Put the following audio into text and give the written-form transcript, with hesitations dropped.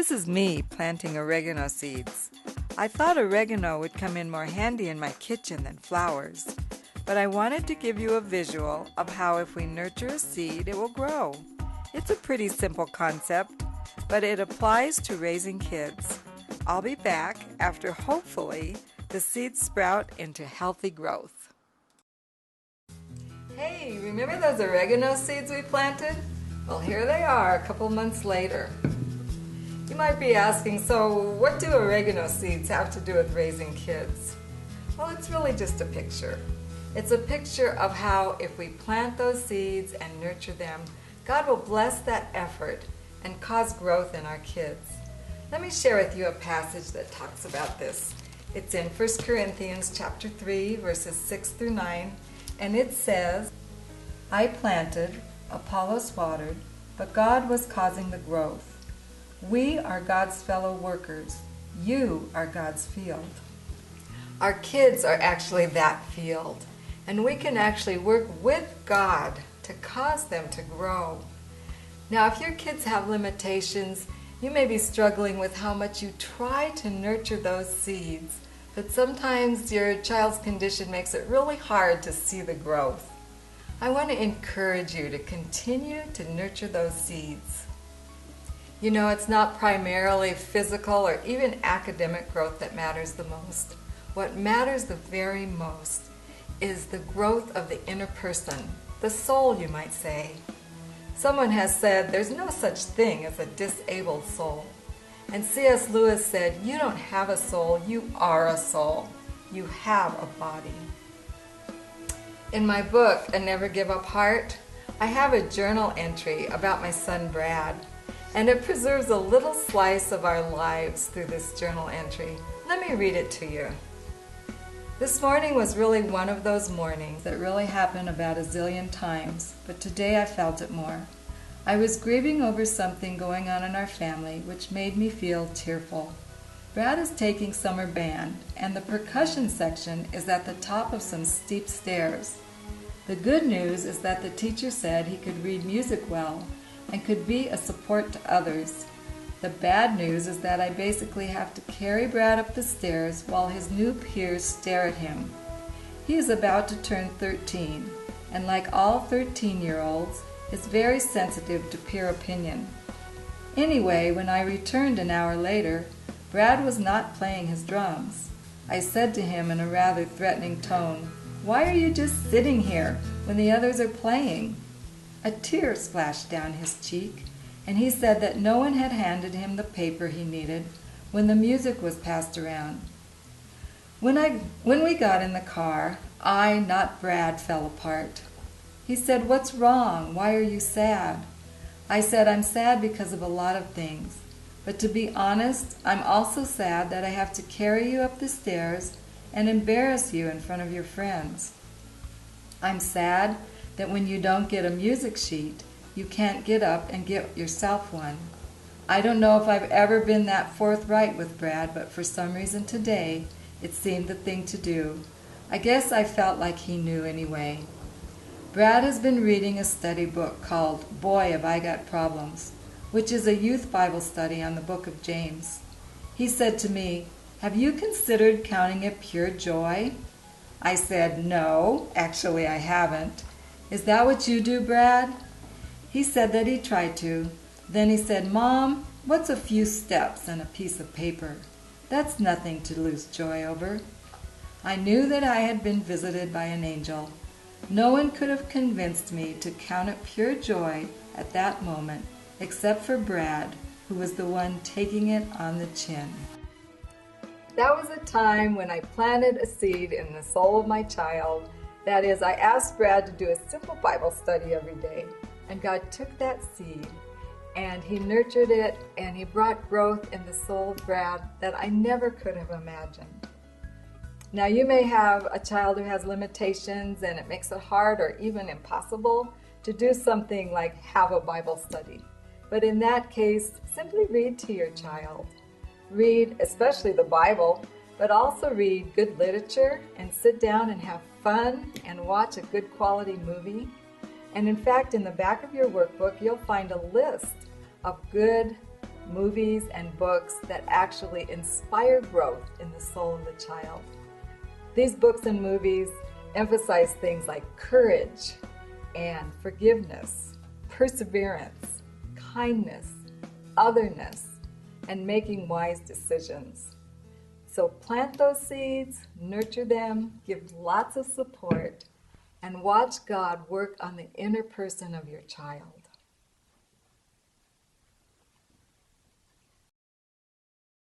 This is me planting oregano seeds. I thought oregano would come in more handy in my kitchen than flowers, but I wanted to give you a visual of how if we nurture a seed, it will grow. It's a pretty simple concept, but it applies to raising kids. I'll be back after hopefully the seeds sprout into healthy growth. Hey, remember those oregano seeds we planted? Well, here they are a couple months later. You might be asking, so what do oregano seeds have to do with raising kids? Well, it's really just a picture. It's a picture of how if we plant those seeds and nurture them, God will bless that effort and cause growth in our kids. Let me share with you a passage that talks about this. It's in 1 Corinthians chapter 3, verses 6 through 9, and it says, I planted, Apollos watered, but God was causing the growth. We are God's fellow workers. You are God's field. Our kids are actually that field, and we can actually work with God to cause them to grow. Now, if your kids have limitations, you may be struggling with how much you try to nurture those seeds, but sometimes your child's condition makes it really hard to see the growth. I want to encourage you to continue to nurture those seeds. You know, it's not primarily physical or even academic growth that matters the most. What matters the very most is the growth of the inner person, the soul, you might say. Someone has said there's no such thing as a disabled soul. And C.S. Lewis said, you don't have a soul, you are a soul. You have a body. In my book, A Never Give Up Heart, I have a journal entry about my son Brad. And it preserves a little slice of our lives through this journal entry. Let me read it to you. This morning was really one of those mornings that really happen about a zillion times, but today I felt it more. I was grieving over something going on in our family which made me feel tearful. Brad is taking summer band, and the percussion section is at the top of some steep stairs. The good news is that the teacher said he could read music well, and could be a support to others. The bad news is that I basically have to carry Brad up the stairs while his new peers stare at him. He is about to turn 13, and like all 13-year-olds, is very sensitive to peer opinion. Anyway, when I returned an hour later, Brad was not playing his drums. I said to him in a rather threatening tone, "Why are you just sitting here when the others are playing?" A tear splashed down his cheek, and he said that no one had handed him the paper he needed when the music was passed around. When we got in the car, I, not Brad, fell apart. He said, "What's wrong? Why are you sad?" I said, "I'm sad because of a lot of things. But to be honest, I'm also sad that I have to carry you up the stairs and embarrass you in front of your friends. I'm sad that when you don't get a music sheet, you can't get up and get yourself one. I don't know if I've ever been that forthright with Brad, but for some reason today, it seemed the thing to do. I guess I felt like he knew anyway." Brad has been reading a study book called Boy, Have I Got Problems, which is a youth Bible study on the book of James. He said to me, "Have you considered counting it pure joy?" I said, "No, actually I haven't." "Is that what you do, Brad?" He said that he tried to. Then he said, "Mom, what's a few steps and a piece of paper? That's nothing to lose joy over." I knew that I had been visited by an angel. No one could have convinced me to count it pure joy at that moment, except for Brad, who was the one taking it on the chin. That was a time when I planted a seed in the soul of my child. That is, I asked Brad to do a simple Bible study every day, and God took that seed, and He nurtured it, and He brought growth in the soul of Brad that I never could have imagined. Now, you may have a child who has limitations, and it makes it hard or even impossible to do something like have a Bible study. But in that case, simply read to your child. Read, especially the Bible, but also read good literature and sit down and have fun and watch a good quality movie. And in fact, in the back of your workbook, you'll find a list of good movies and books that actually inspire growth in the soul of the child. These books and movies emphasize things like courage and forgiveness, perseverance, kindness, otherness, and making wise decisions. So plant those seeds, nurture them, give lots of support, and watch God work on the inner person of your child.